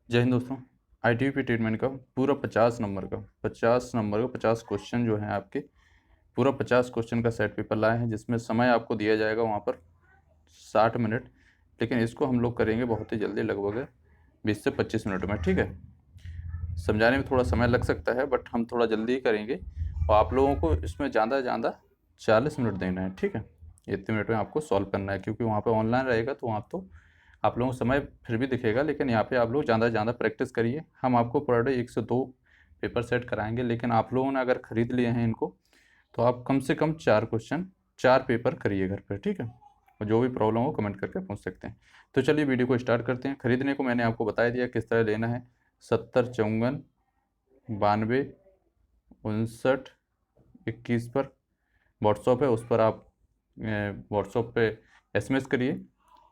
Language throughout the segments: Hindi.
जय हिंद दोस्तों। ITP ट्रीटमेंट का पूरा 50 क्वेश्चन जो हैं आपके, पूरा 50 क्वेश्चन का सेट पेपर लाए हैं, जिसमें समय आपको दिया जाएगा वहाँ पर 60 मिनट। लेकिन इसको हम लोग करेंगे बहुत ही जल्दी, लगभग 20 से 25 मिनट में। ठीक है, समझाने में थोड़ा समय लग सकता है, बट हम थोड़ा जल्दी ही करेंगे। और आप लोगों को इसमें ज़्यादा से ज़्यादा 40 मिनट देना है। ठीक है, इतने मिनट में आपको सॉल्व करना है, क्योंकि वहाँ पे ऑनलाइन रहेगा तो वहाँ तो आप लोगों को समय फिर भी दिखेगा, लेकिन यहाँ पे आप लोग ज़्यादा से ज़्यादा प्रैक्टिस करिए। हम आपको पर डे 1 से 2 पेपर सेट कराएंगे, लेकिन आप लोगों ने अगर ख़रीद लिए हैं इनको तो आप कम से कम 4 पेपर करिए घर पर। ठीक है, और जो भी प्रॉब्लम हो कमेंट करके पूछ सकते हैं। तो चलिए वीडियो को स्टार्ट करते हैं। खरीदने को मैंने आपको बता दिया किस तरह लेना है। 70 54 92 59 21 पर व्हाट्सअप है, उस पर आप व्हाट्सअप पे SMS करिए।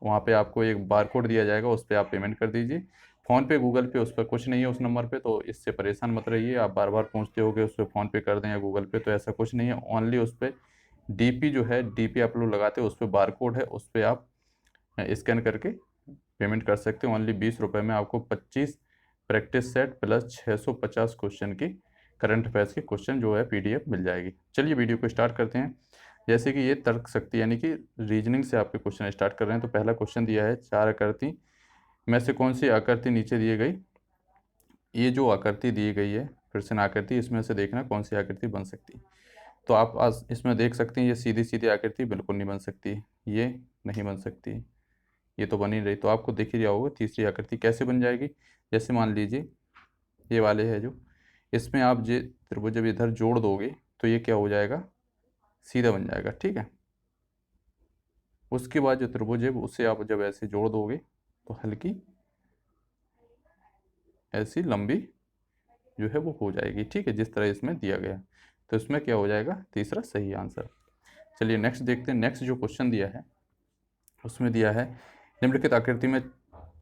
वहाँ पे आपको एक बार कोड दिया जाएगा, उस पर आप पेमेंट कर दीजिए। फ़ोनपे गूगल पे उस पर कुछ नहीं है उस नंबर पे, तो इससे परेशान मत रहिए। आप बार बार पूछते होगे उस पर फ़ोनपे कर दें या गूगल पे, तो ऐसा कुछ नहीं है। ओनली उस पर DP जो है, DP आप लोग लगाते हो, उस पर बार कोड है, उस पर आप स्कैन करके पेमेंट कर सकते हो। ओनली 20 रुपये में आपको 25 प्रैक्टिस सेट प्लस 650 क्वेश्चन की करंट अफेयर्स के क्वेश्चन जो है PDF मिल जाएगी। चलिए वीडियो को स्टार्ट करते हैं। जैसे कि ये तर्क शक्ति यानी कि रीजनिंग से आपके क्वेश्चन स्टार्ट कर रहे हैं। तो पहला क्वेश्चन दिया है, 4 आकृति में से कौन सी आकृति नीचे दी गई। ये जो आकृति दी गई है प्रश्न आकृति, इसमें से देखना कौन सी आकृति बन सकती है। तो आप आज इसमें देख सकते हैं, ये सीधी सीधी आकृति बिल्कुल नहीं बन सकती, ये नहीं बन सकती, ये तो बन ही रही। तो आपको दिख ही रहा होगा तीसरी आकृति कैसे बन जाएगी। जैसे मान लीजिए ये वाले है जो, इसमें आप जे त्रिभुज जब इधर जोड़ दोगे तो ये क्या हो जाएगा, सीधा बन जाएगा। ठीक है, उसके बाद जो त्रिभुज है उसे आप जब ऐसे जोड़ दोगे तो हल्की ऐसी लंबी जो है वो हो जाएगी। ठीक है, जिस तरह इसमें दिया गया। तो इसमें क्या हो जाएगा, तीसरा सही आंसर। चलिए नेक्स्ट देखते हैं। नेक्स्ट जो क्वेश्चन दिया है उसमें दिया है, निम्नलिखित आकृति में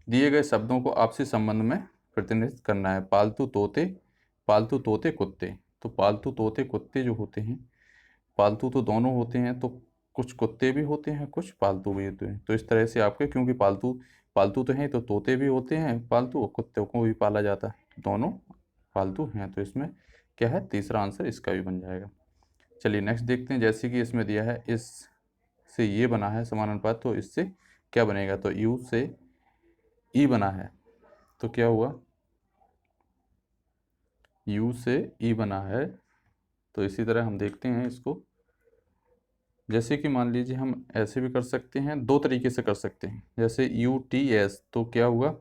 दिए गए शब्दों को आपसी संबंध में प्रतिनिधित्व करना है। पालतू तोते कुत्ते। तो पालतू तोते कुत्ते जो होते हैं, पालतू तो दोनों होते हैं, तो कुछ कुत्ते भी होते हैं कुछ पालतू भी होते हैं। तो इस तरह से आपके, क्योंकि पालतू पालतू तो हैं, तो तोते भी होते हैं पालतू, और कुत्तों को भी पाला जाता है, दोनों पालतू हैं। तो इसमें क्या है, तीसरा आंसर इसका भी बन जाएगा। चलिए नेक्स्ट देखते हैं। जैसे कि इसमें दिया है, इस से ये बना है समानुपात, तो इससे क्या बनेगा। तो U से E बना है, तो क्या हुआ, U से E बना है। तो इसी तरह हम देखते हैं इसको। जैसे कि मान लीजिए हम ऐसे भी कर सकते हैं, दो तरीके से कर सकते हैं। जैसे UTS, तो क्या हुआ,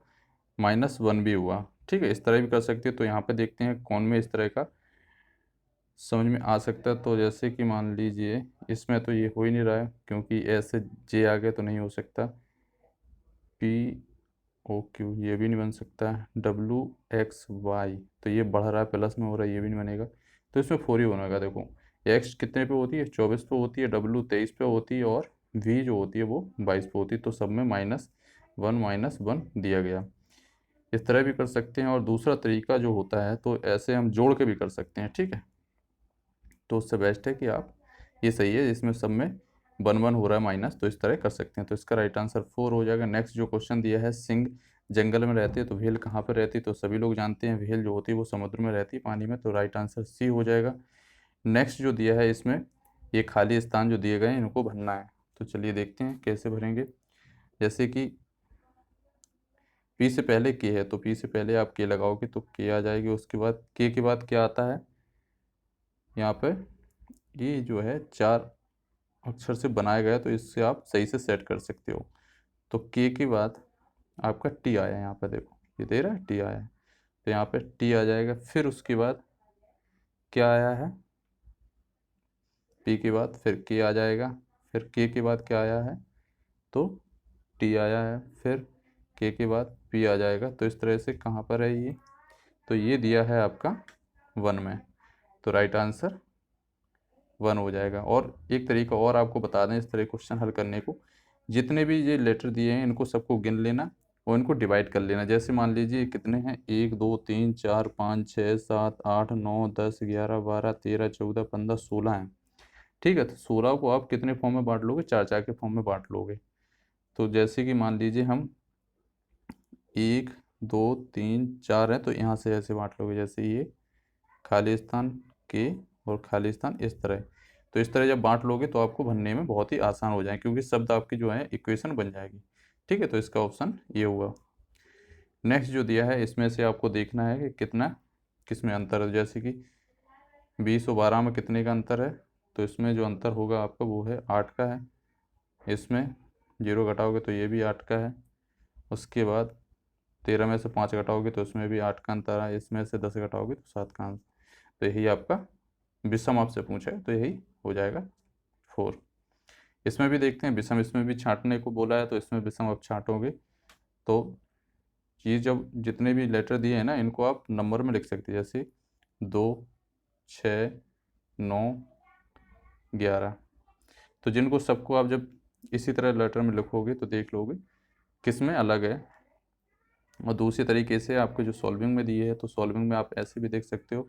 -1 भी हुआ। ठीक है, इस तरह भी कर सकते हैं। तो यहाँ पे देखते हैं कौन में इस तरह का समझ में आ सकता है। तो जैसे कि मान लीजिए इसमें तो ये हो ही नहीं रहा है, क्योंकि ऐसे J आगे तो नहीं हो सकता। POQ ये भी नहीं बन सकता। WXY तो ये बढ़ रहा है, प्लस में हो रहा है, ये भी नहीं बनेगा। तो इसमें 4 ही बनेगा। देखो X कितने पे होती है, 24 पे होती है, W 23 पे होती है, और V जो होती है वो 22 पे होती है। तो सब में -1 दिया गया। इस तरह भी कर सकते हैं। और दूसरा तरीका जो होता है, तो ऐसे हम जोड़ के भी कर सकते हैं। ठीक है, तो उससे बेस्ट है कि आप, ये सही है, इसमें सब में 1 हो रहा है माइनस, तो इस तरह कर सकते हैं। तो इसका राइट आंसर 4 हो जाएगा। नेक्स्ट जो क्वेश्चन दिया है, सिंह जंगल में रहती है तो व्हेल कहाँ पर रहती है। तो सभी लोग जानते हैं व्हेल जो होती है वो समुद्र में रहती है, पानी में। तो राइट आंसर C हो जाएगा। नेक्स्ट जो दिया है इसमें, ये खाली स्थान जो दिए गए हैं इनको भरना है। तो चलिए देखते हैं कैसे भरेंगे। जैसे कि P से पहले K है, तो P से पहले आप K लगाओगे तो K आ जाएगी। उसके बाद K के बाद क्या आता है, यहाँ पर ये जो है 4 अक्षर से बनाया गया, तो इससे आप सही से सेट कर सकते हो। तो के बाद आपका T आया है, यहाँ पर देखो ये दे रहा है T आया है, तो यहाँ पे T आ जाएगा। फिर उसके बाद क्या आया है, P के बाद फिर K आ जाएगा। फिर K के बाद क्या आया है, तो T आया है। फिर K के बाद P आ जाएगा। तो इस तरह से कहाँ पर है ये, तो ये दिया है आपका 1 में। तो राइट आंसर 1 हो जाएगा। और एक तरीका और आपको बता दें इस तरह क्वेश्चन हल करने को, जितने भी ये लेटर दिए हैं इनको सबको गिन लेना और इनको डिवाइड कर लेना। जैसे मान लीजिए कितने हैं, 1 2 3 4 5 6 7 8 9 10 11 12 13 14 15 16 हैं। ठीक है, तो 16 को आप कितने फॉर्म में बांट लोगे, 4 4 के फॉर्म में बांट लोगे। तो जैसे कि मान लीजिए हम 1 2 3 4 हैं, तो यहाँ से ऐसे बांट लोगे, जैसे ये खालिस्तान के और खालिस्तान इस तरह। तो इस तरह जब बांट लोगे तो आपको भरने में बहुत ही आसान हो जाए, क्योंकि शब्द आपकी जो है इक्वेशन बन जाएगी। ठीक है, तो इसका ऑप्शन ये हुआ। नेक्स्ट जो दिया है इसमें से आपको देखना है कि कितना किस में अंतर है, जैसे कि 20 और 12 में कितने का अंतर है। तो इसमें जो अंतर होगा आपका वो है 8 का है। इसमें 0 घटाओगे तो ये भी 8 का है। उसके बाद 13 में से 5 घटाओगे तो इसमें भी 8 का अंतर है। इसमें से 10 घटाओगे तो 7 का अंतर। तो यही आपका विषम आपसे पूछा है, तो यही हो जाएगा 4। इसमें भी देखते हैं विषम, इसमें भी छांटने को बोला है, तो इसमें विषम आप छांटोगे तो ये जब जितने भी लेटर दिए हैं ना, इनको आप नंबर में लिख सकते हैं, जैसे 2 6 9 11। तो जिनको सबको आप जब इसी तरह लेटर में लिखोगे तो देख लोगे किस में अलग है। और दूसरी तरीके से आपके जो सॉल्विंग में दिए है, तो सॉल्विंग में आप ऐसे भी देख सकते हो,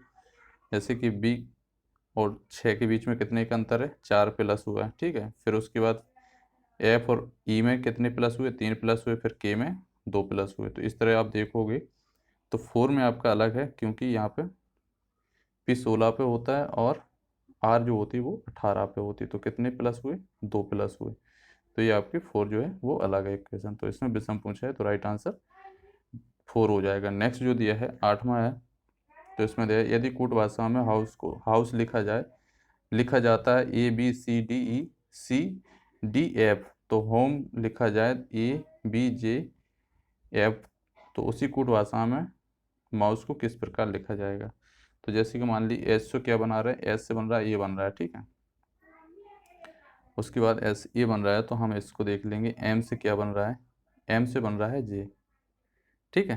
जैसे कि बी और 6 के बीच में कितने का अंतर है, 4 प्लस हुआ है। ठीक है, फिर उसके बाद एफ और ई में कितने प्लस हुए, 3 प्लस हुए, फिर के में 2 प्लस हुए। तो इस तरह आप देखोगे तो 4 में आपका अलग है, क्योंकि यहाँ पे पी 16 पे होता है और आर जो होती है वो 18 पे होती है। तो कितने प्लस हुए, 2 प्लस हुए। तो ये आपकी 4 जो है वो अलग है इक्वेशन। तो इसमें विषम पूछा है, तो राइट आंसर 4 हो जाएगा। नेक्स्ट जो दिया है 8वां है, तो इसमें दिया है यदि कूट भाषा में हाउस को हाउस लिखा जाता है ABCDECDF, तो होम लिखा जाए ABJF, तो उसी कूट भाषा में माउस को किस प्रकार लिखा जाएगा। तो जैसे कि मान ली एस से क्या बना रहा है, एस से बन रहा है, ए बन रहा है। ठीक है, उसके बाद एस ए बन रहा है, तो हम इसको देख लेंगे एम से क्या बन रहा है, एम से बन रहा है जे। ठीक है,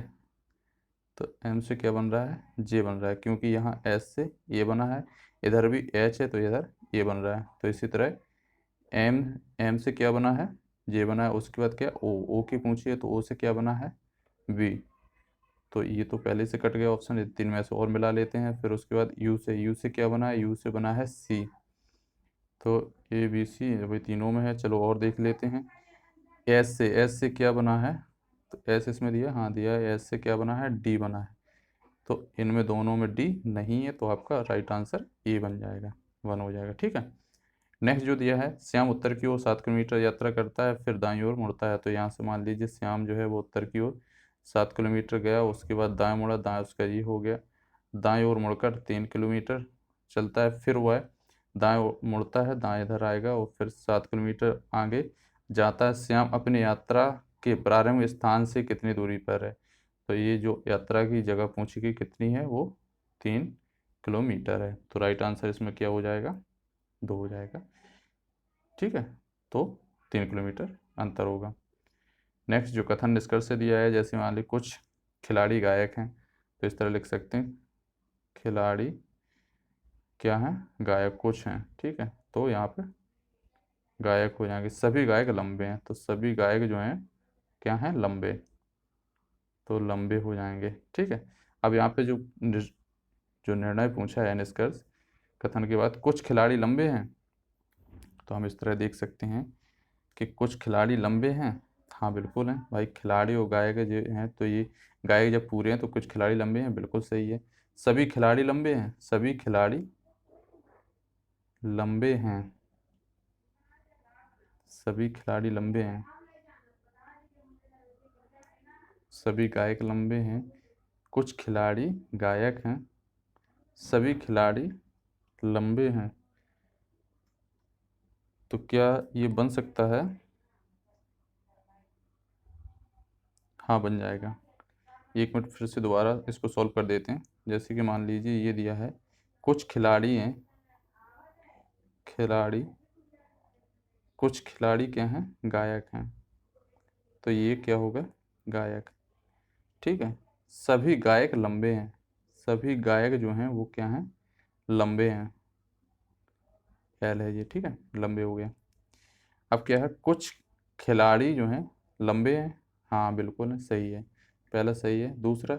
तो एम से क्या बन रहा है, जे बन रहा है, क्योंकि यहाँ एस से ए बना है, इधर भी एच है तो इधर ए बन रहा है। तो इसी तरह एम एम से क्या बना है, जे बना है। उसके बाद क्या, ओ की पूछी है, तो ओ से क्या बना है, बी। तो ये तो पहले से कट गया ऑप्शन, ये 3 में से और मिला लेते हैं। फिर उसके बाद यू से क्या बना है, यू से बना है सी। तो ए बी सी भाई तीनों में है, चलो और देख लेते हैं। एस से क्या बना है, तो एस इसमें दिया, हाँ दिया है। एस से क्या बना है, डी बना है। तो इनमें दोनों में डी नहीं है, तो आपका राइट आंसर ए बन जाएगा, 1 हो जाएगा। ठीक है, नेक्स्ट जो दिया है श्याम उत्तर की ओर 7 किलोमीटर यात्रा करता है, फिर दाईं ओर मुड़ता है। तो यहाँ से मान लीजिए श्याम जो है वो उत्तर की ओर 7 किलोमीटर गया, उसके बाद दाएं मुड़ा, दाएं उसका ये हो गया, दाएं ओर मुड़कर 3 किलोमीटर चलता है, फिर वह दाएं ओर मुड़ता है, दाएं इधर आएगा और फिर 7 किलोमीटर आगे जाता है। श्याम अपनी यात्रा के प्रारंभिक स्थान से कितनी दूरी पर है। तो ये जो यात्रा की जगह पूछी गई कितनी है, वो 3 किलोमीटर है। तो राइट आंसर इसमें क्या हो जाएगा, 2 हो जाएगा। ठीक है, तो 3 किलोमीटर अंतर होगा। नेक्स्ट जो कथन निष्कर्ष से दिया है, जैसे मान ली कुछ खिलाड़ी गायक हैं, तो इस तरह लिख सकते हैं, खिलाड़ी क्या हैं, गायक कुछ हैं। ठीक है, तो यहाँ पे गायक हो जाएंगे, सभी गायक लंबे हैं, तो सभी गायक जो हैं क्या हैं, लंबे, तो लंबे हो जाएंगे। ठीक है, अब यहाँ पे जो निर्णय पूछा है निष्कर्ष कथन के बाद, कुछ खिलाड़ी लंबे हैं, तो हम इस तरह देख सकते हैं कि कुछ खिलाड़ी लंबे हैं। हाँ बिल्कुल हैं भाई, खिलाड़ी और गायक जो हैं, तो ये गायक जब पूरे हैं तो कुछ खिलाड़ी लंबे हैं, बिल्कुल सही है। सभी खिलाड़ी लंबे हैं, सभी खिलाड़ी लंबे हैं, सभी खिलाड़ी लंबे हैं, सभी गायक लंबे हैं, कुछ खिलाड़ी गायक हैं, सभी खिलाड़ी लंबे हैं। तो क्या ये बन सकता है, हाँ बन जाएगा। एक मिनट फिर से दोबारा इसको सॉल्व कर देते हैं। जैसे कि मान लीजिए ये दिया है कुछ खिलाड़ी हैं, खिलाड़ी कुछ खिलाड़ी क्या हैं, गायक हैं, तो ये क्या होगा, गायक। ठीक है, सभी गायक लंबे हैं, सभी गायक जो हैं वो क्या हैं, लंबे हैं, एल है ये। ठीक है, लंबे हो गए। अब क्या है, कुछ खिलाड़ी जो हैं लंबे हैं, हाँ बिल्कुल है, सही है, पहला सही है। दूसरा,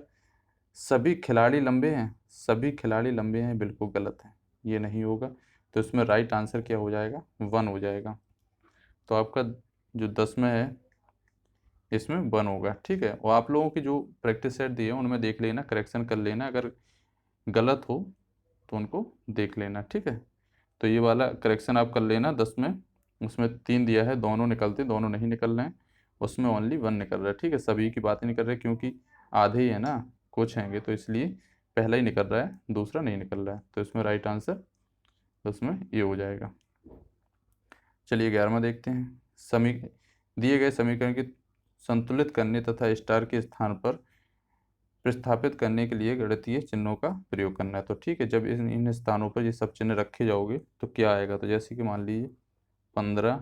सभी खिलाड़ी लंबे हैं, सभी खिलाड़ी लंबे हैं, बिल्कुल गलत है, ये नहीं होगा। तो इसमें राइट आंसर क्या हो जाएगा, 1 हो जाएगा। तो आपका जो 10 में है इसमें 1 होगा। ठीक है, और आप लोगों की जो प्रैक्टिस सेट दी है उनमें देख लेना, करेक्शन कर लेना, अगर गलत हो तो उनको देख लेना। ठीक है, तो ये वाला करेक्शन आप कर लेना 10 में, उसमें 3 दिया है, दोनों निकलते, दोनों नहीं निकल रहे हैं, उसमें ओनली 1 निकल रहा है। ठीक है, सभी की बात नहीं कर रहे क्योंकि आधे ही है ना, कुछ हैंगे, तो इसलिए पहला ही निकल रहा है, दूसरा नहीं निकल रहा है, तो इसमें राइट आंसर उसमें ये हो जाएगा। चलिए 11वां देखते हैं। दिए गए समीकरण की संतुलित करने तथा स्टार के स्थान पर प्रतिस्थापित करने के लिए गणितीय चिन्हों का प्रयोग करना है। तो ठीक है, जब इन स्थानों पर ये सब चिन्ह रखे जाओगे तो क्या आएगा, तो जैसे कि मान लीजिए 15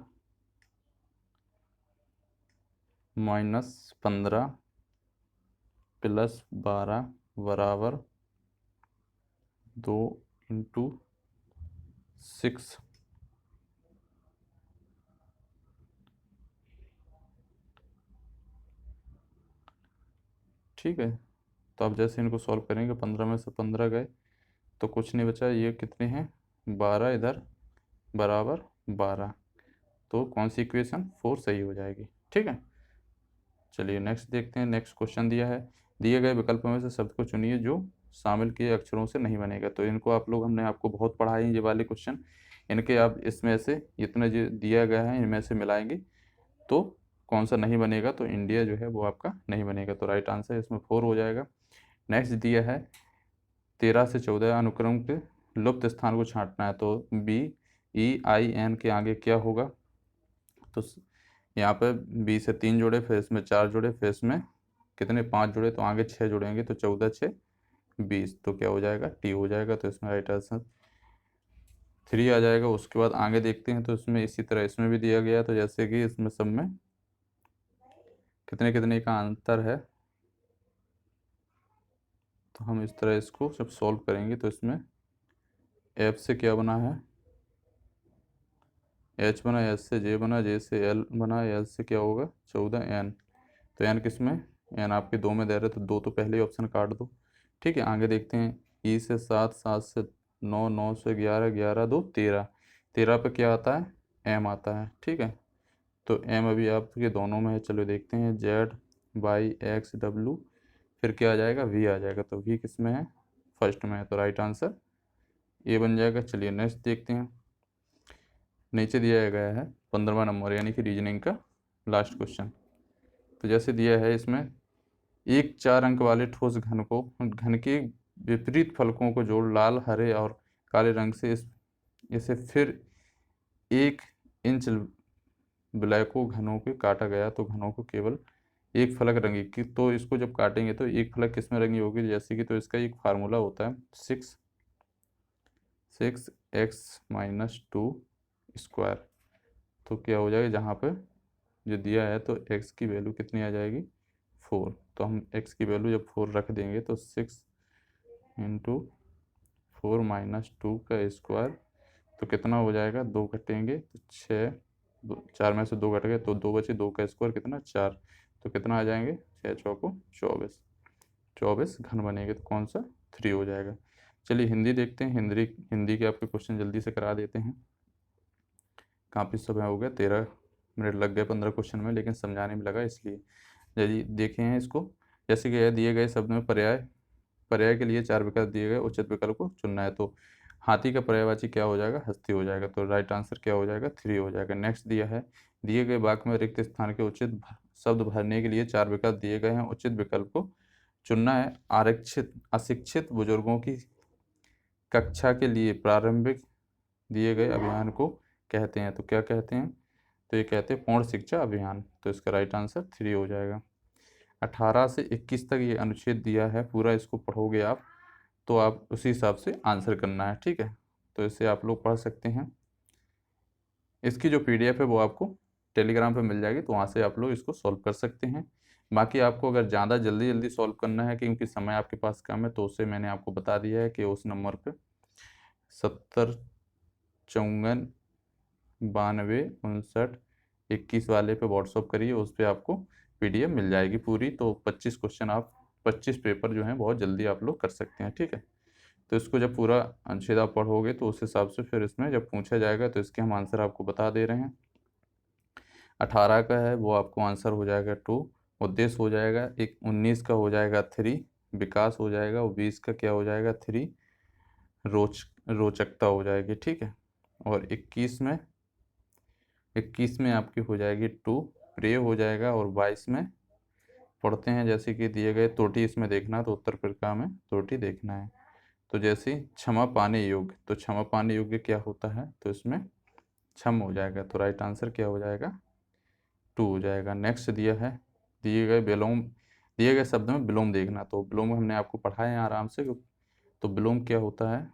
-15 +12 बराबर 2 × 6। ठीक है, तो आप जैसे इनको सॉल्व करेंगे 15 में से 15 गए तो कुछ नहीं बचा, ये कितने हैं 12, इधर बराबर 12, तो कौन सी इक्वेशन 4 सही हो जाएगी। ठीक है, चलिए नेक्स्ट देखते हैं। नेक्स्ट क्वेश्चन दिया है, दिए गए विकल्पों में से शब्द को चुनिए जो शामिल किए अक्षरों से नहीं बनेगा। तो इनको आप लोग, हमने आपको बहुत पढ़ाए हैं ये वाले क्वेश्चन, इनके आप इसमें से इतना जो दिया गया है इनमें से मिलाएंगे तो कौन सा नहीं बनेगा, तो इंडिया जो है वो आपका नहीं बनेगा, तो राइट आंसर इसमें 4 हो जाएगा। नेक्स्ट दिया है 13 से 14 अनुक्रम के लुप्त स्थान को छांटना है, तो BEIN के आगे क्या होगा, तो यहाँ पे बी से 3 जुड़े, फिर इसमें 4 जुड़े, फिर इसमें कितने 5 जुड़े, तो आगे 6 जुड़ेंगे, तो 14 6 20, तो क्या हो जाएगा टी हो जाएगा, तो इसमें राइट आंसर 3 आ जाएगा। उसके बाद आगे देखते हैं, तो इसमें इसी तरह इसमें भी दिया गया, तो जैसे कि इसमें सब में कितने कितने का अंतर है, तो हम इस तरह इसको जब सॉल्व करेंगे तो इसमें एफ से क्या बना है, एच बना, एच से जे बना, जे से एल बना, एल से क्या होगा 14 एन, तो एन किस में, एन आपके 2 में दे रहे, तो 2 तो पहले ही ऑप्शन काट दो। ठीक है, आगे देखते हैं, ई से 7, 7 से 9, 9 से 11, 11 2 13, 13 पे क्या आता है, एम आता है। ठीक है, तो एम अभी आपके दोनों में है, चलो देखते हैं, Z/X/W, फिर क्या आ जाएगा, वी आ जाएगा, तो वी किस में है, फर्स्ट में है, तो राइट आंसर ये बन जाएगा। चलिए नेक्स्ट देखते हैं, नीचे दिया गया है 15वां नंबर यानी कि रीजनिंग का लास्ट क्वेश्चन। तो जैसे दिया है इसमें, एक 4 अंक वाले ठोस घन के विपरीत फलकों को जोड़ लाल, हरे और काले रंग से इसे फिर 1 इंच ब्लैकों घनों के काटा गया, तो घनों को केवल एक फलक रंगी की, तो इसको जब काटेंगे तो एक फलक किस में रंगी होगी, जैसे कि, तो इसका एक फार्मूला होता है 6x-2 तो क्या हो जाएगा, जहाँ पे जो दिया है तो x की वैल्यू कितनी आ जाएगी 4, तो हम x की वैल्यू जब 4 रख देंगे तो 6 × 4 - 2 का स्क्वायर, तो कितना हो जाएगा, 2 कटेंगे तो 6, 4 में से 2 कट गए तो 2 बचे, 2 का स्क्वायर कितना 4, तो कितना आ जाएंगे 6 चौको 24, 24 घन बनेंगे, तो कौन सा 3 हो जाएगा। चलिए हिंदी देखते हैं, हिंदी के आपके क्वेश्चन जल्दी से करा देते हैं, काफ़ी समय हो गया, 13 मिनट लग गए 15 क्वेश्चन में, लेकिन समझाने में लगा इसलिए। यदि देखे हैं इसको, जैसे कि दिए गए शब्द में पर्याय के लिए 4 विकल्प दिए गए, उचित विकल्प को चुनना है, तो हाथी का पर्यायवाची क्या हो जाएगा, हस्ती हो जाएगा, तो राइट आंसर क्या हो जाएगा 3 हो जाएगा। नेक्स्ट दिया है, दिए गए वाक्य में रिक्त स्थान के उचित शब्द भरने के लिए 4 विकल्प दिए गए हैं, उचित विकल्प को चुनना है। अशिक्षित बुजुर्गों की कक्षा के लिए प्रारंभिक दिए गए अभियान को कहते हैं, तो क्या कहते हैं, तो ये कहते हैं पूर्ण शिक्षा अभियान, तो इसका राइट आंसर 3 हो जाएगा। 18 से 21 तक ये अनुच्छेद दिया है, पूरा इसको पढ़ोगे आप तो आप उसी हिसाब से आंसर करना है। ठीक है, तो इसे आप लोग पढ़ सकते हैं, इसकी जो PDF है वो आपको टेलीग्राम पे मिल जाएगी, तो वहाँ से आप लोग इसको सॉल्व कर सकते हैं। बाकी आपको अगर ज़्यादा जल्दी जल्दी सॉल्व करना है क्योंकि समय आपके पास कम है, तो उसे मैंने आपको बता दिया है कि उस नंबर पे 70 54 92 59 21 वाले पे व्हाट्सअप करिए, उस पर आपको PDF मिल जाएगी पूरी, तो 25 क्वेश्चन आप 25 पेपर जो हैं बहुत जल्दी आप लोग कर सकते हैं। ठीक है, तो इसको जब पूरा अनुच्छेद आप पढ़ोगे तो उस हिसाब से फिर इसमें जब पूछा जाएगा तो इसके हम आंसर आपको बता दे रहे हैं। 18 का है वो आपको आंसर हो जाएगा 2, उद्देश्य हो जाएगा, एक 19 का हो जाएगा 3, विकास हो जाएगा, और 20 का क्या हो जाएगा 3, रोचकता हो जाएगी, ठीक है। और 21 में आपकी हो जाएगी 2, प्रेय हो जाएगा, और 22 में पढ़ते हैं जैसे कि दिए गए त्रुटि इसमें देखना है, तो उत्तर प्रकार में त्रुटि देखना है। तो जैसे क्षमा पाने योग्य, तो क्षमा पाने योग्य क्या होता है, तो इसमें क्षम हो जाएगा, तो राइट आंसर क्या हो जाएगा 2 हो जाएगा। नेक्स्ट दिया है, दिए गए शब्द में विलोम देखना, तो विलोम हमने आपको पढ़ाया है आराम से। तो विलोम क्या होता है,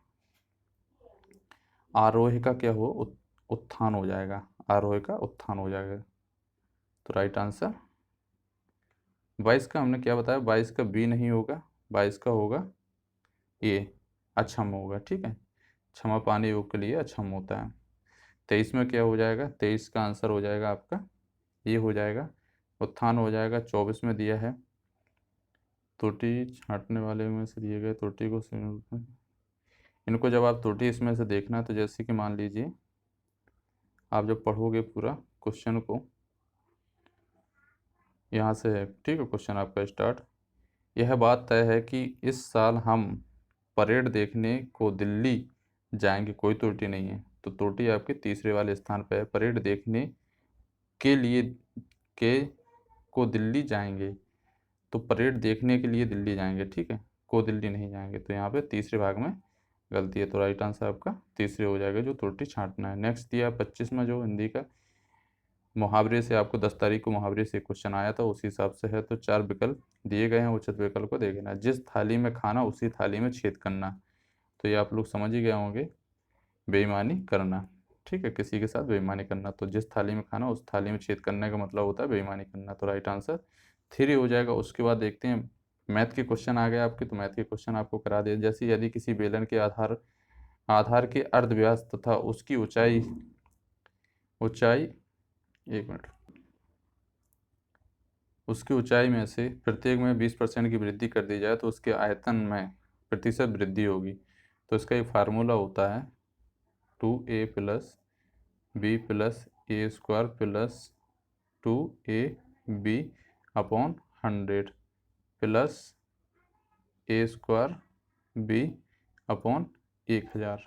आरोह का क्या हो, उत्थान हो जाएगा, आरोह का उत्थान हो जाएगा, तो राइट आंसर 22 का हमने क्या बताया, 22 का बी नहीं होगा, 22 का होगा ए, अक्षम होगा, ठीक है। क्षमा पाने योग के लिए अक्षम होता है। 23 में क्या हो जाएगा, 23 का आंसर हो जाएगा आपका ये हो जाएगा, उत्थान हो जाएगा। 24 में दिया है त्रुटि छांटने वाले में से दिए गए त्रुटि को इनको जब आप त्रुटि इसमें से देखना, तो जैसे कि मान लीजिए आप जब पढ़ोगे पूरा क्वेश्चन को, यहाँ से है, ठीक है, क्वेश्चन आपका स्टार्ट। यह बात तय है कि इस साल हम परेड देखने को दिल्ली जाएंगे, कोई त्रुटि नहीं है, तो त्रुटि आपके तीसरे वाले स्थान पर है। परेड देखने के लिए के को दिल्ली जाएंगे, तो परेड देखने के लिए दिल्ली जाएंगे, ठीक है, को दिल्ली नहीं जाएंगे, तो यहाँ पे तीसरे भाग में गलती है, तो राइट आंसर आपका तीसरे हो जाएगा, जो त्रुटि छांटना है। नेक्स्ट दिया 25 में, जो हिंदी का मुहावरे से आपको 10 तारीख को मुहावरे से क्वेश्चन आया था, उसी हिसाब से है। तो 4 विकल्प दिए गए हैं, उचित विकल्प को देखना। जिस थाली में खाना उसी थाली में छेद करना, तो ये आप लोग समझ ही गए होंगे, बेईमानी करना, ठीक है, किसी के साथ बेईमानी करना। तो जिस थाली में खाना उस थाली में छेद करने का मतलब होता है बेईमानी करना, तो राइट आंसर 3 हो जाएगा। उसके बाद देखते हैं मैथ के क्वेश्चन आ गए आपके, तो मैथ के क्वेश्चन आपको करा दिए। जैसे यदि किसी बेलन के आधार के अर्धव्यास तथा उसकी ऊंचाई ऊंचाई 1 मिनट, उसकी ऊंचाई में से प्रत्येक में 20% की वृद्धि कर दी जाए, तो उसके आयतन में प्रतिशत वृद्धि होगी। तो इसका एक फार्मूला होता है 2a plus b plus a square plus 2ab upon 100 plus a square b upon 1000,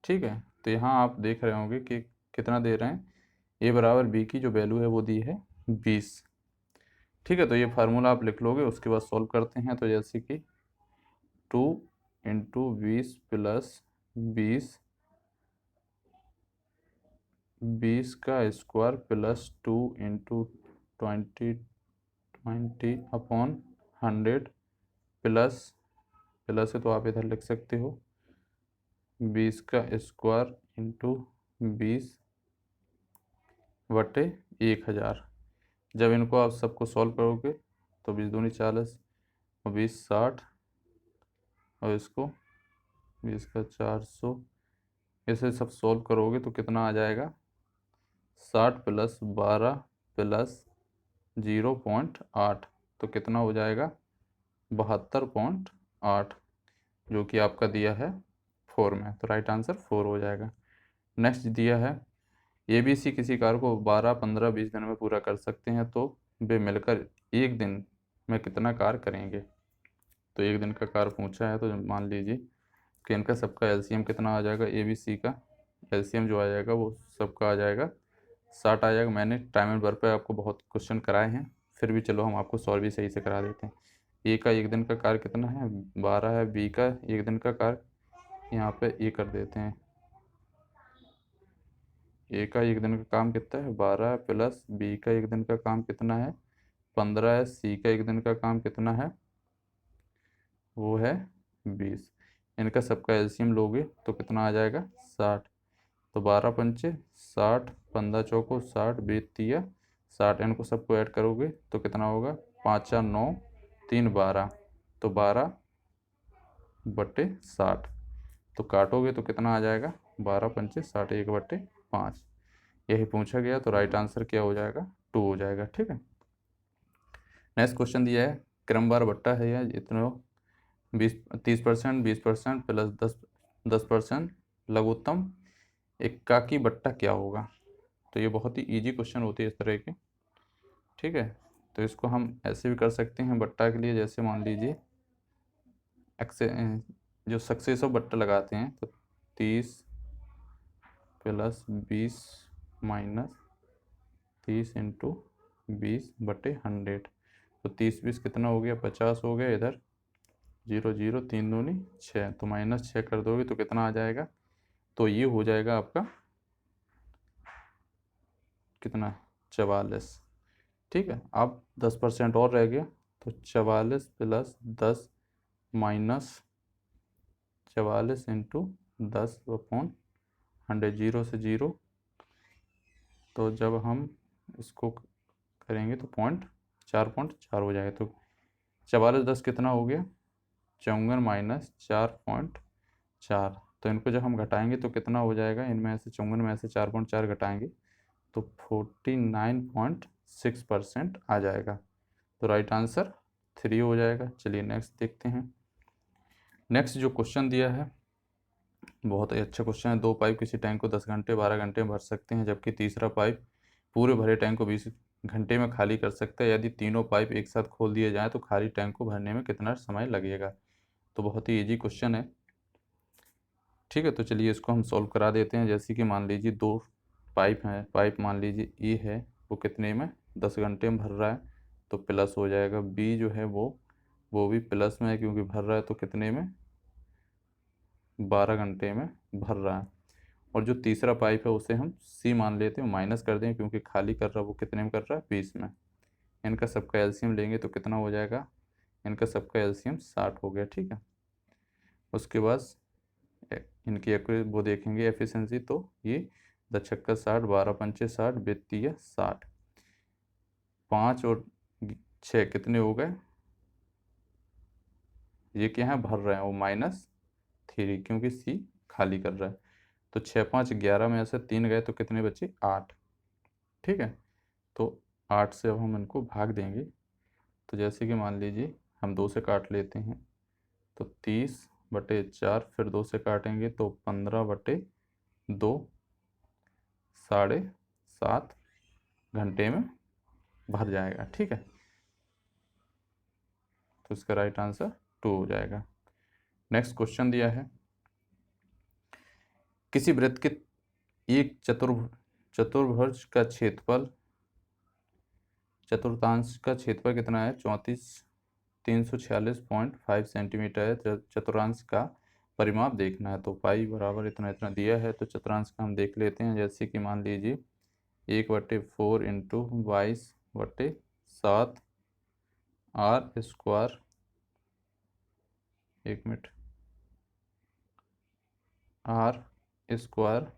ठीक है। तो यहाँ आप देख रहे होंगे कि कितना दे रहे हैं, ए बराबर बी की जो वैल्यू है वो दी है 20, ठीक है। तो ये फार्मूला आप लिख लोगे, उसके बाद सॉल्व करते हैं। तो जैसे कि 2 इंटू 20 प्लस 20 का square plus 2 into 20 upon 100 plus है, तो आप इधर लिख सकते हो 20 का स्क्वायर इंटू 20/1000। जब इनको आप सबको सॉल्व करोगे तो 20 दूनी 40 और 20 60, और इसको 20 का 400, इसे सब सॉल्व करोगे तो कितना आ जाएगा, 60 प्लस 12 प्लस 0.8, तो कितना हो जाएगा 72.8, जो कि आपका दिया है 4 में, तो राइट आंसर 4 हो जाएगा। नेक्स्ट दिया है ABC किसी कार्य को 12, 15, 20 दिन में पूरा कर सकते हैं, तो वे मिलकर एक दिन में कितना कार्य करेंगे। तो एक दिन का कार्य पूछा है, तो मान लीजिए कि इनका सबका LCM कितना आ जाएगा, ABC का LCM जो आ जाएगा वो सबका आ जाएगा 60 आ जाएगा। मैंने टाइम एंड वर्क पे आपको बहुत क्वेश्चन कराए हैं, फिर भी चलो हम आपको सॉल्व भी सही से करा देते हैं। ए का एक दिन का कार्य कितना है, 12 है। बी का एक दिन का कार्य यहाँ पे ए कर देते हैं, ए का एक दिन का काम कितना है 12 प्लस बी का एक दिन का काम कितना है 15 है। सी का एक दिन का काम कितना है, वो है 20। इनका सबका LCM लोगे तो कितना आ जाएगा 60, तो 12 पंचे 60, 15 चौको 60, 20 तिया 60, इनको सबको ऐड करोगे तो कितना होगा 5 4 9 3 12, तो 12/60, तो काटोगे तो कितना आ जाएगा 12 पंचे 60, 1/5, यही पूछा गया, तो राइट आंसर क्या हो जाएगा 2 हो जाएगा, ठीक है। नेक्स्ट क्वेश्चन दिया है क्रमवार बट्टा है यह, इतना 30%, 20% प्लस 10% लघुत्तम एकाकी बट्टा क्या होगा। तो ये बहुत ही इजी क्वेश्चन होती है इस तरह के, ठीक है। तो इसको हम ऐसे भी कर सकते हैं बट्टा के लिए, जैसे मान लीजिए जो सक्सेस ऑफ बट्टा लगाते हैं, तो 30 प्लस 20 माइनस 30 इंटू 20/100। तो 30 20 कितना हो गया, 50 हो गया। इधर 0 0 3 दूनी 6, तो -6 कर दोगे तो कितना आ जाएगा, तो ये हो जाएगा आपका कितना, 44। ठीक है, अब 10% और रह गया, तो 44 प्लस 10 माइनस 44 इंटू 10/100, 0 से 0। तो जब हम इसको करेंगे तो 4.4 हो जाएगा। तो 44 10 कितना हो गया, 54 माइनस 4.4। तो इनको जब हम घटाएंगे तो कितना हो जाएगा, इनमें से 54 में से 4.4 घटाएंगे तो 49.6% आ जाएगा। तो राइट आंसर 3 हो जाएगा। चलिए नेक्स्ट देखते हैं। नेक्स्ट जो क्वेश्चन दिया है बहुत ही अच्छा क्वेश्चन है। 2 पाइप किसी टैंक को 10 घंटे 12 घंटे में भर सकते हैं, जबकि तीसरा पाइप पूरे भरे टैंक को 20 घंटे में खाली कर सकता है। यदि तीनों पाइप एक साथ खोल दिए जाएँ तो खाली टैंक को भरने में कितना समय लगेगा। तो बहुत ही ईजी क्वेश्चन है। ठीक है, तो चलिए इसको हम सॉल्व करा देते हैं। जैसे कि मान लीजिए 2 पाइप हैं, पाइप मान लीजिए ए है, वो कितने में 10 घंटे में भर रहा है, तो प्लस हो जाएगा। बी जो है वो भी प्लस में है क्योंकि भर रहा है, तो कितने में 12 घंटे में भर रहा है। और जो तीसरा पाइप है उसे हम सी मान लेते हैं, माइनस कर दें क्योंकि खाली कर रहा है वो कितने में कर रहा है, 20 में। इनका सबका एलसीएम लेंगे तो कितना हो जाएगा, इनका सबका एलसीएम 60 हो गया। ठीक है, उसके बाद इनकी वो देखेंगे एफिशिएंसी, तो ये 10 छक्का 60, 12 पंचे 60, वित्तीय 60। 5 और 6 कितने हो गए, ये क्या है भर रहे हैं, वो -3 क्योंकि सी खाली कर रहा है। तो 6 5 11 में से 3 गए तो कितने बचे, 8। ठीक है, तो 8 से अब हम इनको भाग देंगे। तो जैसे कि मान लीजिए हम 2 से काट लेते हैं, तो 30/4, फिर 2 से काटेंगे तो 15/2, 7.5 घंटे में भर जाएगा। ठीक है, तो इसका राइट आंसर 2 हो जाएगा। नेक्स्ट क्वेश्चन दिया है, किसी वृत्त के एक चतुर्भुज का क्षेत्रफल, चतुर्थांश का क्षेत्रफल कितना है, 346.5 सेंटीमीटर है। चतुर्थांश का परिमाप देखना है, तो पाई बराबर इतना इतना दिया है। तो चतुर्थांश का हम देख लेते हैं। जैसे कि मान लीजिए 1/4 into 22/7 R square, 1 minute, R square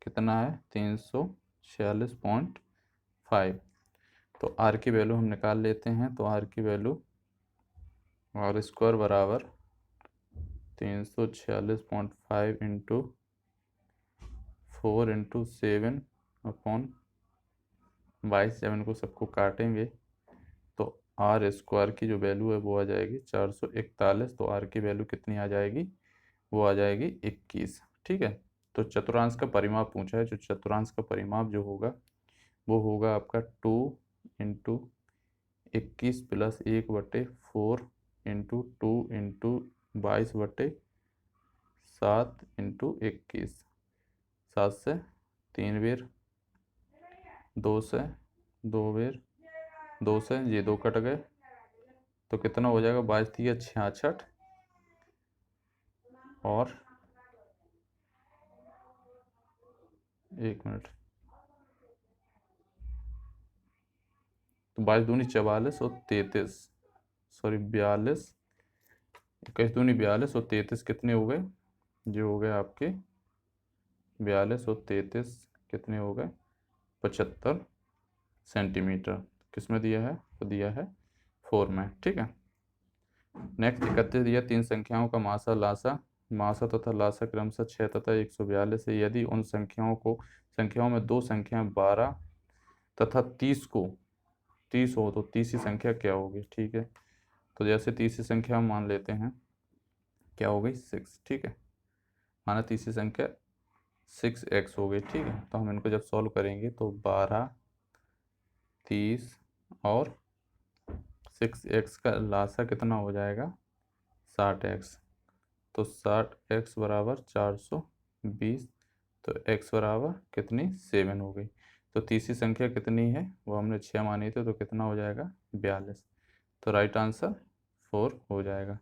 कितना है, 346.5। तो आर की वैल्यू हम निकाल लेते हैं। तो आर की वैल्यू, आर स्क्वायर बराबर 346.5 इंटू 4 इंटू 7/22। जब इनको सबको काटेंगे तो आर स्क्वायर की जो वैल्यू है वो आ जाएगी 441। तो आर की वैल्यू कितनी आ जाएगी, वो आ जाएगी 21। ठीक है, तो चतुर्थांश का परिमाप पूछा है। जो चतुर्थांश का परिमाप जो होगा वो होगा आपका 2 into 21 plus 1/4 into 2 into 22/7 into 21। 7 से 3 बेर, 2 से 2 बेर, 2 से ये 2 कट गए, तो कितना हो जाएगा, 22 66। और 1 मिनट, तो 22 दूनी 44 और 33, सॉरी 42, 21 दूनी 42 और 33 कितने हो गए, जो हो गए आपके 42 और 33 कितने हो गए, 75 सेंटीमीटर। किस में दिया है, तो दिया है 4 में। ठीक है, नेक्स्ट 31 दिया, 3 संख्याओं का मासा लासा, मासा तथा लासा क्रमशः 6 तथा 142 है। यदि उन संख्याओं में 2 संख्याएं 12 तथा 30 हो तो तीसरी संख्या क्या होगी। ठीक है, तो जैसे तीसरी संख्या हम मान लेते हैं क्या हो गई, 6। ठीक है, माना तीसरी संख्या 6x हो गई। ठीक है, तो हम इनको जब सॉल्व करेंगे तो 12 30 और 6x का लासा कितना हो जाएगा 60x। तो 60x बराबर 420, तो x बराबर कितनी 7 हो गई। तो तीसरी संख्या कितनी है वो हमने 6 मानी थी, तो कितना हो जाएगा 42। तो राइट आंसर 4 हो जाएगा।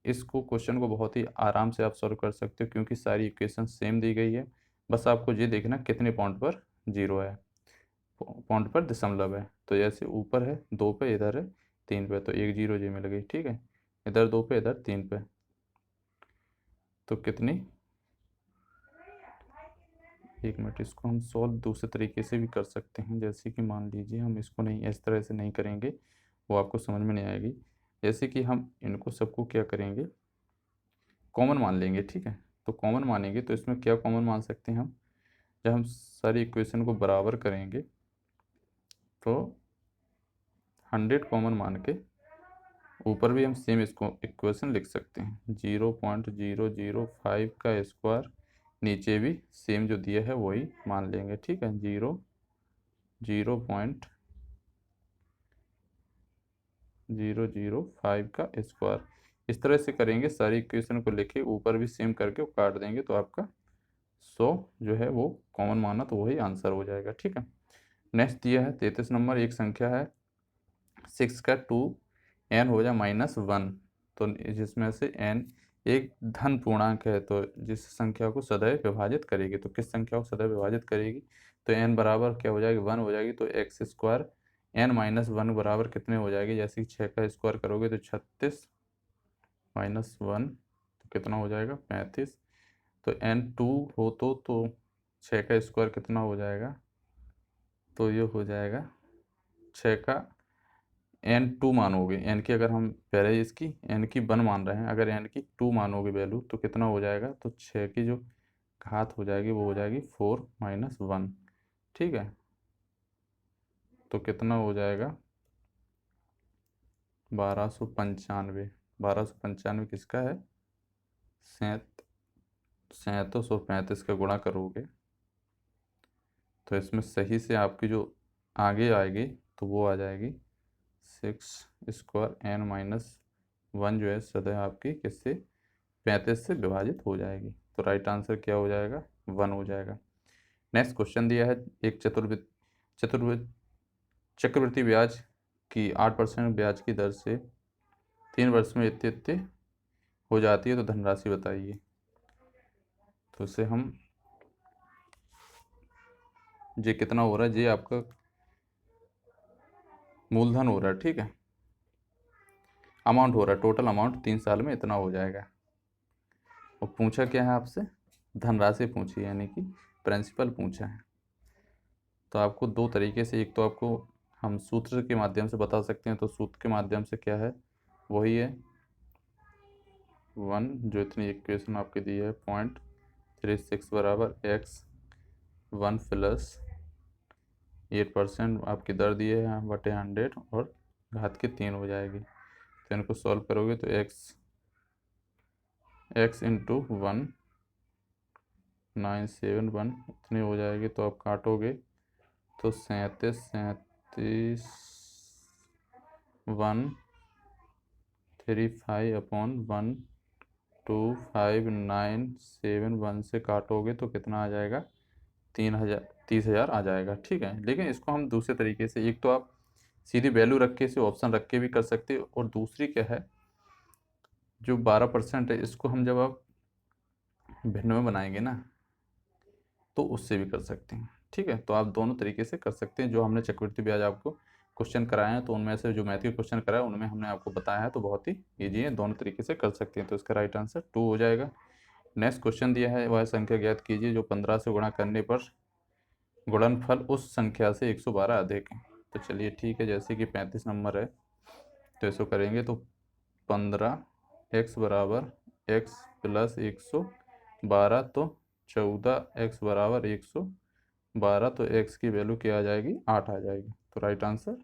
इसको क्वेश्चन को बहुत ही आराम से आप सॉल्व कर सकते हो क्योंकि सारी इक्वेशन सेम दी गई है। बस आपको ये देखना कितने पॉइंट पर जीरो है, पॉइंट पर दशमलव है। तो जैसे ऊपर है 2 पे, इधर है 3 पे, तो एक जीरो जी मिल गई, ठीक है। इधर 2 पे, इधर 3 पे, तो कितनी, एक मिनट, इसको हम सॉल्व दूसरे तरीके से भी कर सकते हैं। जैसे कि मान लीजिए हम इसको नहीं, इस तरह से नहीं करेंगे, वो आपको समझ में नहीं आएगी। जैसे कि हम इनको सबको क्या करेंगे, कॉमन मान लेंगे, ठीक है। तो कॉमन मानेंगे तो इसमें क्या कॉमन मान सकते हैं हम, जब हम सारी इक्वेशन को बराबर करेंगे तो 100 कॉमन मान के ऊपर भी हम सेम इसको इक्वेशन लिख सकते हैं, 0.005 का स्क्वायर, नीचे भी सेम जो दिया है वही मान लेंगे, ठीक है। 0.0005 का स्क्वायर, इस तरह से करेंगे। सारी इक्वेशन को लिखे ऊपर भी सेम करके वो काट देंगे, तो आपका 100 जो है वो कॉमन माना, तो वही आंसर हो जाएगा, ठीक है। नेक्स्ट दिया है 33 नंबर, एक संख्या है 6 का 2n हो जाए -1, तो जिसमें से n एक धन पूर्णांक है, तो जिस संख्या को सदैव विभाजित करेगी, तो किस संख्या को सदैव विभाजित करेगी, तो n बराबर क्या हो जाएगी 1 हो जाएगी, तो x स्क्वायर n-1 बराबर कितने हो जाएगी, जैसे कि 6 का स्क्वायर करोगे तो 36 -1 तो कितना हो जाएगा 35, तो n2 हो तो 6 का स्क्वायर कितना हो जाएगा, तो ये हो जाएगा 6 का n2 मानोगे, n की अगर हम पहले इसकी n की 1 मान रहे हैं, अगर n की 2 मानोगे वैल्यू तो कितना हो जाएगा, तो 6 की जो घात हो जाएगी वो हो जाएगी 4 - 1, ठीक है। तो कितना हो जाएगा 1295। 1295 किसका है, 3735 का गुणा करोगे तो इसमें सही से आपकी जो आगे आएगी तो वो आ जाएगी 6 स्क्वायर n-1 जो है सदैव आपकी किससे 35 से विभाजित हो जाएगी, तो राइट आंसर क्या हो जाएगा 1 हो जाएगा। नेक्स्ट क्वेश्चन दिया है, एक चक्रवृद्धि ब्याज की 8% ब्याज की दर से 3 वर्ष में इतने इतने हो जाती है, तो धनराशि बताइए। तो इसे हम, ये कितना हो रहा है, ये आपका मूलधन हो रहा है, ठीक है, अमाउंट हो रहा है, टोटल अमाउंट 3 साल में इतना हो जाएगा। और पूछा क्या है आपसे, धनराशि पूछी, यानी कि प्रिंसिपल पूछा है। तो आपको दो तरीके से, एक तो आपको हम सूत्र के माध्यम से बता सकते हैं, तो सूत्र के माध्यम से क्या है, वही है 1, जो इतनी इक्वेशन आपकी दी है 0.36 बराबर x1 प्लस 8% आपकी दर दिए हैं बटे 100 और घात की 3 हो जाएगी। तो इनको सॉल्व करोगे तो x इंटू 1971 इतनी हो जाएगी, तो आप काटोगे तो 37 135 अपॉन 12597 से काटोगे तो कितना आ जाएगा 30,000 आ जाएगा, ठीक है। लेकिन इसको हम दूसरे तरीके से, एक तो आप सीधी वैल्यू रख के इसे ऑप्शन रख के भी कर सकते हो, और दूसरी क्या है, जो 12% है इसको हम जब आप भिन्न में बनाएंगे ना तो उससे भी कर सकते हैं, ठीक है। तो आप दोनों तरीके से कर सकते हैं। जो हमने चक्रवृद्धि ब्याज आपको क्वेश्चन कराए हैं, तो उनमें से जो मैथ के क्वेश्चन कराए उनमें हमने आपको बताया है, तो बहुत ही ईजी है, दोनों तरीके से कर सकते हैं। तो इसका राइट आंसर 2 हो जाएगा। नेक्स्ट क्वेश्चन दिया है, वह संख्या ज्ञात कीजिए जो 15 से गुणा करने पर गुणनफल उस संख्या से 112 अधिक है। तो चलिए ठीक है, जैसे कि 35 नंबर है तो इसको करेंगे तो 15x बराबर x प्लस 112, तो 14x बराबर 112, तो x की वैल्यू क्या आ जाएगी 8 आ जाएगी। तो राइट आंसर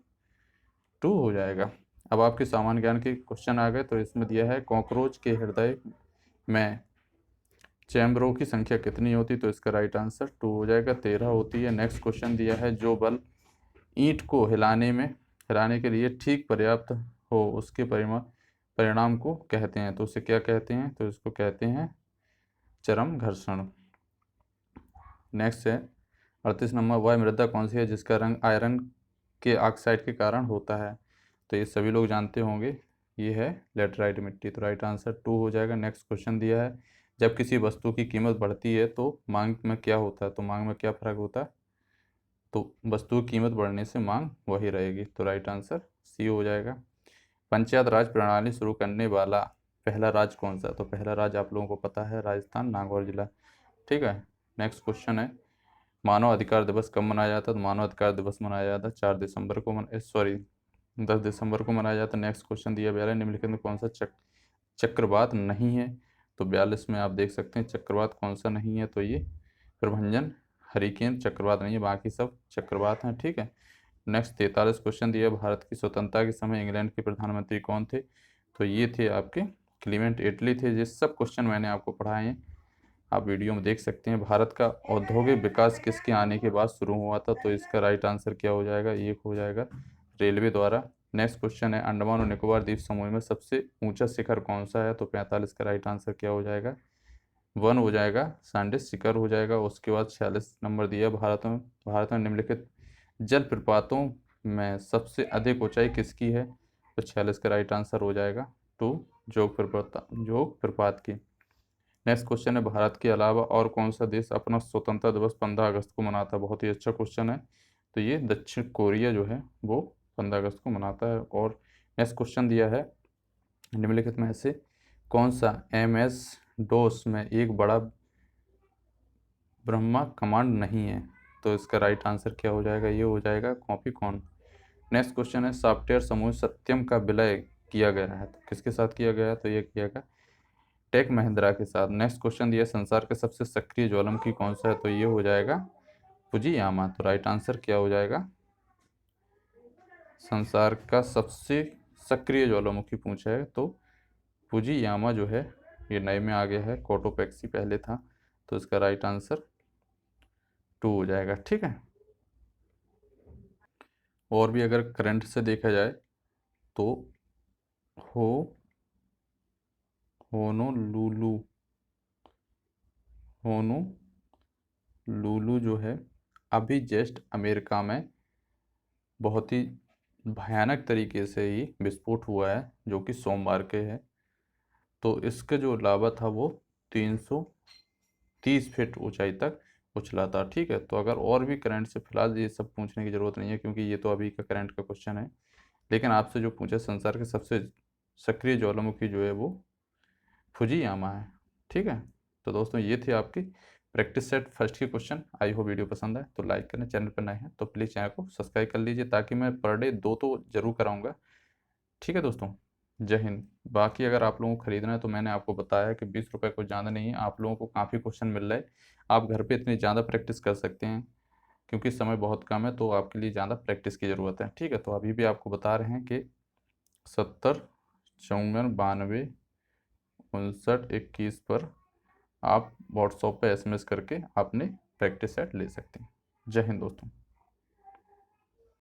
2 हो जाएगा। अब आपके सामान्य ज्ञान के क्वेश्चन आ गए, तो इसमें दिया है कॉकरोच के हृदय में चैम्बरों की संख्या कितनी होती, तो इसका राइट आंसर 2 हो जाएगा, 13 होती है। नेक्स्ट क्वेश्चन दिया है जो बल ईंट को हिलाने में हिलाने के लिए ठीक पर्याप्त हो उसके परिणाम को कहते हैं। तो उसे क्या कहते हैं? तो इसको कहते हैं चरम घर्षण। नेक्स्ट है 38 नंबर, वह मृदा कौन सी है जिसका रंग आयरन के ऑक्साइड के कारण होता है? तो ये सभी लोग जानते होंगे, ये है लेटराइट मिट्टी। तो राइट आंसर 2 हो जाएगा। नेक्स्ट क्वेश्चन दिया है, जब किसी वस्तु की कीमत बढ़ती है तो मांग में क्या होता है? तो मांग में क्या फर्क होता है? तो वस्तु की कीमत बढ़ने से मांग वही रहेगी। तो राइट आंसर सी हो जाएगा। पंचायत राज प्रणाली शुरू करने वाला पहला राज्य कौन सा? तो पहला राज्य आप लोगों को पता है, राजस्थान, नागौर जिला। ठीक है। नेक्स्ट क्वेश्चन है, मानव अधिकार दिवस कब मनाया जाता है? तो मानव अधिकार दिवस मनाया जाता है 4 दिसंबर को 10 दिसंबर को मनाया जाता है। नेक्स्ट क्वेश्चन दिया 42, निम्नलिखित में कौन सा चक्रवात नहीं है? तो 42 में आप देख सकते हैं चक्रवात कौन सा नहीं है, तो ये प्रभंजन हरिकेन चक्रवात नहीं है, बाकी सब चक्रवात हैं। ठीक है। नेक्स्ट 43 क्वेश्चन दिया, भारत की स्वतंत्रता के समय इंग्लैंड के प्रधानमंत्री कौन थे? तो ये थे आपके क्लीमेंट एटली थे। ये सब क्वेश्चन मैंने आपको पढ़ाए हैं, आप वीडियो में देख सकते हैं। भारत का औद्योगिक विकास किसके आने के बाद शुरू हुआ था? तो इसका राइट आंसर क्या हो जाएगा? ये हो जाएगा रेलवे द्वारा। नेक्स्ट क्वेश्चन है, अंडमान और निकोबार द्वीप समूह में सबसे ऊंचा शिखर कौन सा है? तो 45 का राइट आंसर क्या हो जाएगा? 1 हो जाएगा, सांडिस शिखर हो जाएगा। उसके बाद 46 नंबर दिया, भारत में निम्नलिखित जलप्रपातों में सबसे अधिक ऊंचाई किसकी है? तो 46 का राइट आंसर हो जाएगा 2, जोग प्रपात की। नेक्स्ट क्वेश्चन है, भारत के अलावा और कौन सा देश अपना स्वतंत्रता दिवस 15 अगस्त को मनाता है? बहुत ही अच्छा क्वेश्चन है। तो ये दक्षिण कोरिया जो है वो 15 अगस्त को मनाता है। और नेक्स्ट क्वेश्चन दिया है, निम्नलिखित में से कौन सा MS DOS में एक बड़ा ब्रह्मा कमांड नहीं है? तो इसका राइट आंसर क्या हो जाएगा? ये हो जाएगा कॉपी कॉन। नेक्स्ट क्वेश्चन है, सॉफ्टवेयर समूह सत्यम का विलय किया गया है, तो किसके साथ किया गया है? तो ये किया गया टेक महिंद्रा के साथ। नेक्स्ट क्वेश्चन दिया, संसार के सबसे सक्रिय ज्वालामुखी कौन सा है? तो ये हो जाएगा फुजियामा। तो राइट आंसर क्या हो जाएगा? संसार का सबसे सक्रिय ज्वालामुखी पूछा है तो फुजियामा जो है ये नए में आ गया है, कोटोपेक्सी पहले था। तो इसका राइट आंसर 2 हो जाएगा। ठीक है। और भी अगर करंट से देखा जाए तो हो होनोलुलु होनोलुलु जो है अभी जस्ट अमेरिका में बहुत ही भयानक तरीके से ही विस्फोट हुआ है, जो कि सोमवार के है। तो इसका जो लावा था वो 330 फीट ऊंचाई तक उछला था। ठीक है। तो अगर और भी करंट से फिलहाल ये सब पूछने की ज़रूरत नहीं है, क्योंकि ये तो अभी का करंट का क्वेश्चन है। लेकिन आपसे जो पूछा, संसार के सबसे सक्रिय ज्वालामुखी जो है वो फुजियामा है। ठीक है। तो दोस्तों ये थे आपकी प्रैक्टिस सेट फर्स्ट के क्वेश्चन। आई होप वीडियो पसंद आए तो लाइक करें, चैनल पर नए हैं तो प्लीज़ चैनल को सब्सक्राइब कर लीजिए, ताकि मैं पर डे 2 तो जरूर कराऊंगा। ठीक है दोस्तों, जय हिंद। बाकी अगर आप लोगों को खरीदना है तो मैंने आपको बताया कि 20 रुपये कुछ ज़्यादा नहीं है, आप लोगों को काफ़ी क्वेश्चन मिल रहे हैं, आप घर पे इतनी ज़्यादा प्रैक्टिस कर सकते हैं, क्योंकि समय बहुत कम है तो आपके लिए ज़्यादा प्रैक्टिस की ज़रूरत है। ठीक है। तो अभी भी आपको बता रहे हैं कि 70 54 92 59 21 पर आप व्हाट्सएप पे SMS करके अपने प्रैक्टिस सेट ले सकते हैं। जय हिंद दोस्तों।